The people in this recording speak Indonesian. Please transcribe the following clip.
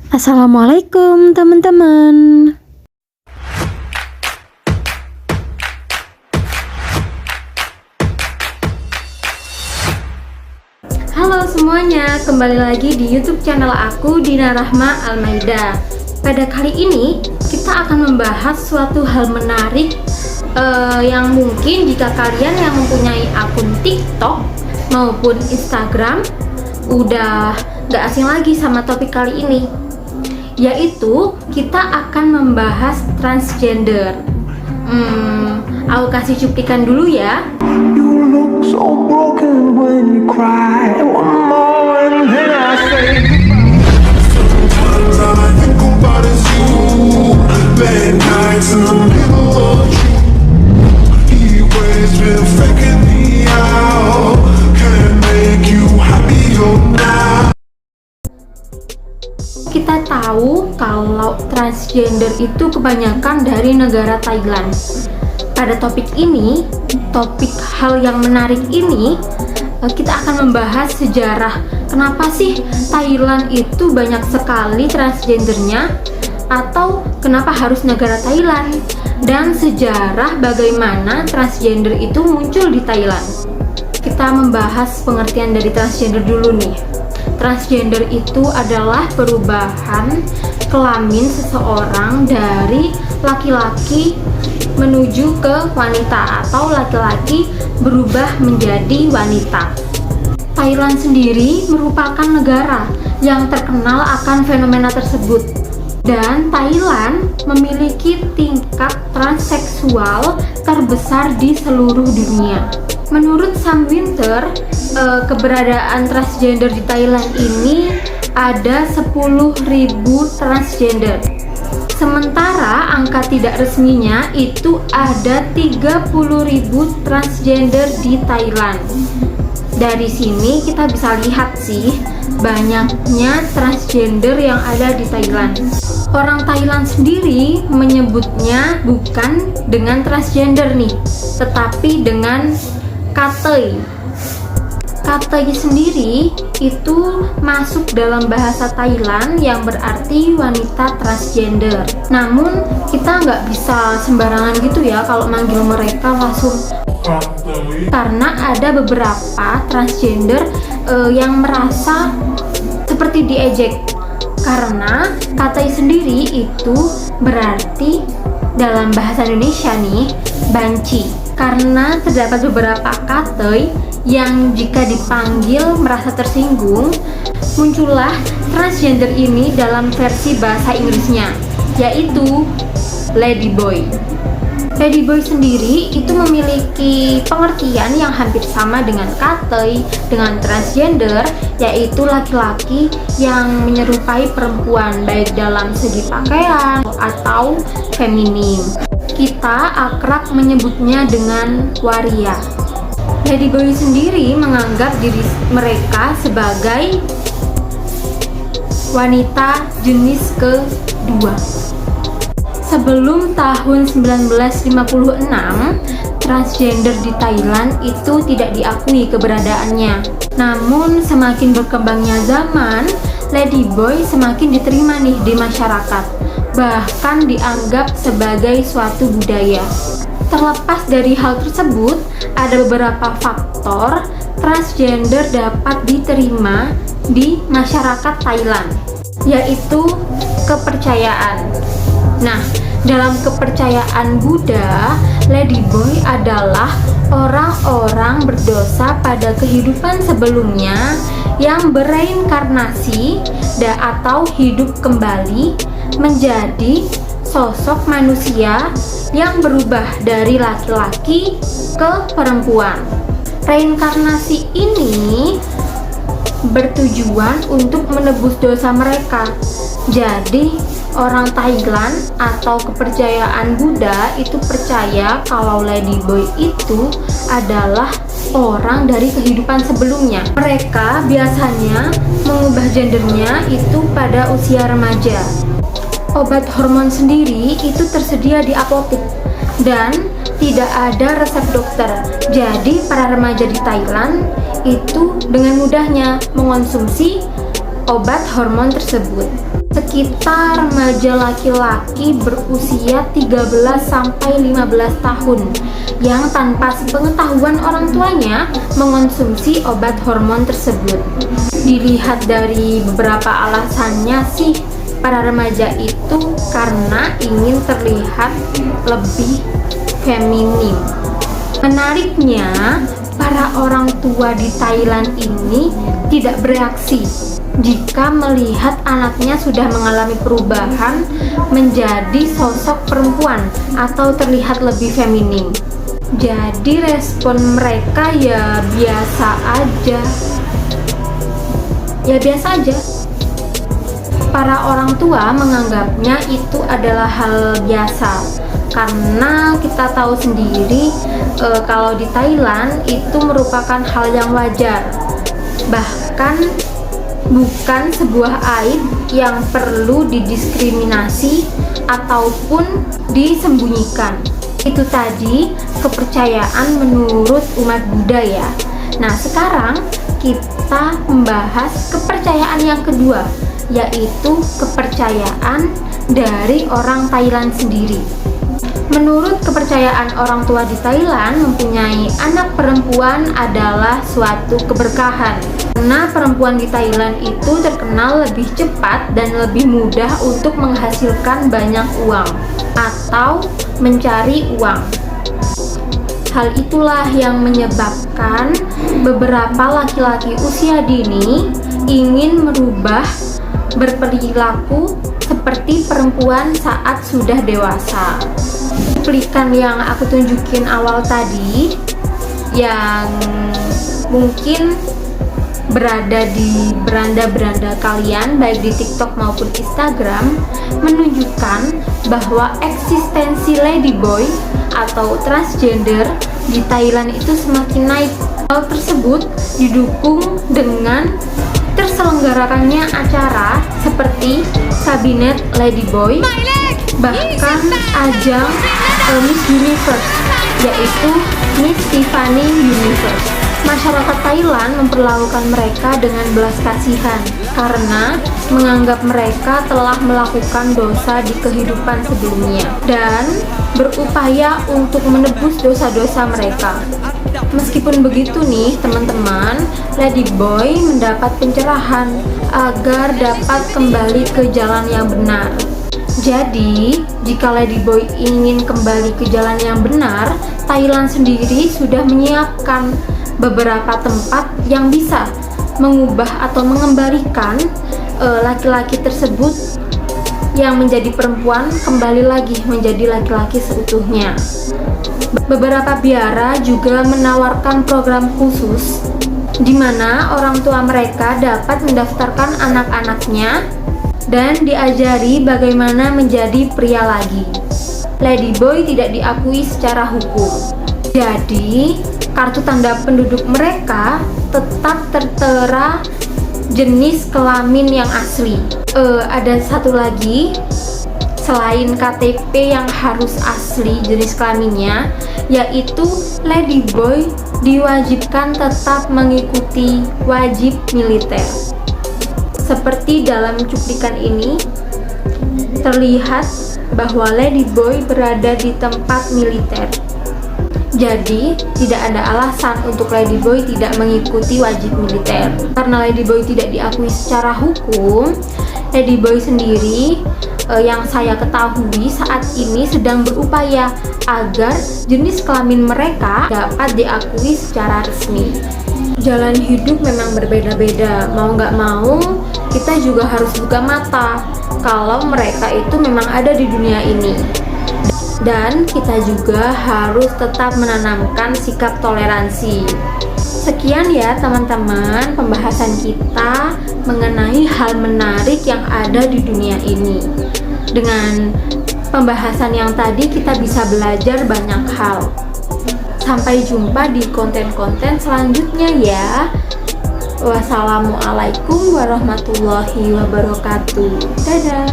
Assalamualaikum teman-teman. Halo semuanya, kembali lagi di YouTube channel aku, Dina Rahma Almaida. Pada kali ini kita akan membahas suatu hal menarik yang mungkin jika kalian yang mempunyai akun TikTok maupun Instagram udah gak asing lagi sama topik kali ini, yaitu kita akan membahas transgender. Aku kasih cuplikan dulu ya. You look so broken when you cry. One more and then I say sometimes all I think about is you. Late nights in the middle of June. He always been faking me out. Can't make you happier now. Kita tahu kalau transgender itu kebanyakan dari negara Thailand. Pada topik ini, topik hal yang menarik ini, kita akan membahas sejarah kenapa sih Thailand itu banyak sekali transgendernya, atau kenapa harus negara Thailand, dan sejarah bagaimana transgender itu muncul di Thailand. Kita membahas pengertian dari transgender dulu nih. Transgender itu adalah perubahan kelamin seseorang dari laki-laki menuju ke wanita atau laki-laki berubah menjadi wanita. Thailand sendiri merupakan negara yang terkenal akan fenomena tersebut, dan Thailand memiliki tingkat transseksual terbesar di seluruh dunia. Menurut Sam Winter, keberadaan transgender di Thailand ini ada 10.000 transgender. Sementara angka tidak resminya itu ada 30.000 transgender di Thailand. Dari sini kita bisa lihat sih banyaknya transgender yang ada di Thailand. Orang Thailand sendiri menyebutnya bukan dengan transgender nih, tetapi dengan katei. Katei sendiri itu masuk dalam bahasa Thailand yang berarti wanita transgender. Namun kita nggak bisa sembarangan gitu ya kalau manggil mereka langsung, karena ada beberapa transgender yang merasa seperti diejek, karena katei sendiri itu berarti dalam bahasa Indonesia nih banci. Karena terdapat beberapa katei yang jika dipanggil merasa tersinggung, muncullah transgender ini dalam versi bahasa Inggrisnya, yaitu ladyboy. Ladyboy sendiri itu memiliki pengertian yang hampir sama dengan katei, dengan transgender, yaitu laki-laki yang menyerupai perempuan baik dalam segi pakaian atau feminim. Kita akrab menyebutnya dengan waria. Ladyboy sendiri menganggap diri mereka sebagai wanita jenis kedua. Sebelum tahun 1956, transgender di Thailand itu tidak diakui keberadaannya. Namun semakin berkembangnya zaman, ladyboy semakin diterima nih di masyarakat, bahkan dianggap sebagai suatu budaya. Terlepas dari hal tersebut, ada beberapa faktor transgender dapat diterima di masyarakat Thailand, yaitu kepercayaan. Nah, dalam kepercayaan Buddha, ladyboy adalah orang-orang berdosa pada kehidupan sebelumnya yang bereinkarnasi atau hidup kembali menjadi sosok manusia yang berubah dari laki-laki ke perempuan. Reinkarnasi ini bertujuan untuk menebus dosa mereka. Jadi orang Thailand atau kepercayaan Buddha itu percaya kalau ladyboy itu adalah orang dari kehidupan sebelumnya. Mereka biasanya mengubah gendernya itu pada usia remaja. Obat hormon sendiri itu tersedia di apotek dan tidak ada resep dokter. Jadi para remaja di Thailand itu dengan mudahnya mengonsumsi obat hormon tersebut. Sekitar remaja laki-laki berusia 13-15 tahun yang tanpa sepengetahuan orang tuanya mengonsumsi obat hormon tersebut. Dilihat dari beberapa alasannya sih, para remaja itu karena ingin terlihat lebih feminim. Menariknya, para orang tua di Thailand ini tidak bereaksi jika melihat anaknya sudah mengalami perubahan menjadi sosok perempuan atau terlihat lebih feminim. Jadi respon mereka ya biasa aja. Ya biasa aja. Para orang tua menganggapnya itu adalah hal biasa. Karena kita tahu sendiri kalau di Thailand itu merupakan hal yang wajar. Bahkan bukan sebuah aib yang perlu didiskriminasi ataupun disembunyikan. Itu tadi kepercayaan menurut umat Buddha ya. Nah, sekarang kita membahas kepercayaan yang kedua, yaitu kepercayaan dari orang Thailand sendiri. Menurut kepercayaan orang tua di Thailand, mempunyai anak perempuan adalah suatu keberkahan. Karena perempuan di Thailand itu terkenal lebih cepat dan lebih mudah untuk menghasilkan banyak uang atau mencari uang. Hal itulah yang menyebabkan beberapa laki-laki usia dini ingin merubah berperilaku seperti perempuan saat sudah dewasa. Cuplikan yang aku tunjukin awal tadi yang mungkin berada di beranda-beranda kalian baik di TikTok maupun Instagram menunjukkan bahwa eksistensi ladyboy atau transgender di Thailand itu semakin naik. Hal tersebut didukung dengan terselenggarakannya acara seperti Kabinet Ladyboy, bahkan ajang Miss Universe, yaitu Miss Tiffany Universe. Masyarakat Thailand memperlakukan mereka dengan belas kasihan karena menganggap mereka telah melakukan dosa di kehidupan sebelumnya dan berupaya untuk menebus dosa-dosa mereka. Meskipun begitu nih teman-teman, ladyboy mendapat pencerahan agar dapat kembali ke jalan yang benar. Jadi, jika ladyboy ingin kembali ke jalan yang benar, Thailand sendiri sudah menyiapkan beberapa tempat yang bisa mengubah atau mengembalikan laki-laki tersebut yang menjadi perempuan kembali lagi menjadi laki-laki seutuhnya. Beberapa biara juga menawarkan program khusus di mana orang tua mereka dapat mendaftarkan anak-anaknya dan diajari bagaimana menjadi pria lagi. Ladyboy tidak diakui secara hukum. Jadi, kartu tanda penduduk mereka tetap tertera jenis kelamin yang asli. Ada satu lagi, selain KTP yang harus asli jenis kelaminnya, yaitu ladyboy diwajibkan tetap mengikuti wajib militer. Seperti dalam cuplikan ini, terlihat bahwa ladyboy berada di tempat militer. Jadi, tidak ada alasan untuk ladyboy tidak mengikuti wajib militer. Karena ladyboy tidak diakui secara hukum, ladyboy sendiri yang saya ketahui saat ini sedang berupaya agar jenis kelamin mereka dapat diakui secara resmi. Jalan hidup memang berbeda-beda, mau nggak mau kita juga harus buka mata kalau mereka itu memang ada di dunia ini. Dan kita juga harus tetap menanamkan sikap toleransi. Sekian ya teman-teman pembahasan kita mengenai hal menarik yang ada di dunia ini. Dengan pembahasan yang tadi kita bisa belajar banyak hal. Sampai jumpa di konten-konten selanjutnya ya. Wassalamualaikum warahmatullahi wabarakatuh. Dadah.